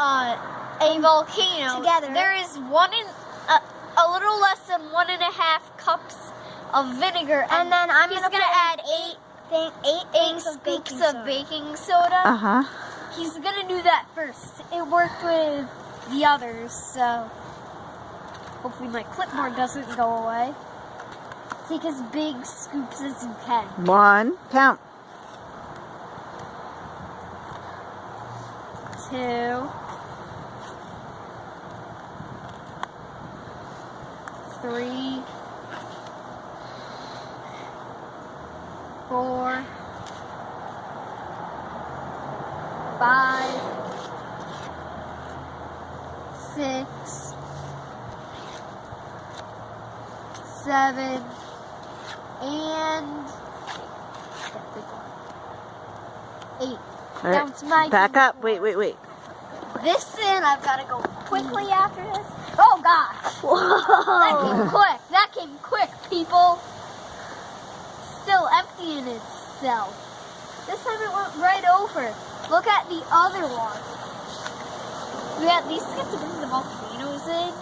a volcano, together. there is a little less than 1.5 cups of vinegar, And then I'm he's gonna gonna add eight scoops of baking soda. He's gonna do that first. It worked with the others, so hopefully my clipboard doesn't go away. Take as big scoops as you can. 1, count. 2, 3, 4, 5, 6, 7, and 8. All Down right. to my Back up. keyboard. Wait. This in, I've got to go quickly after this. Oh gosh! Whoa! That came quick, people. Still emptying itself. This time it went right over. Look at the other one. We at least get to bring the volcanoes in.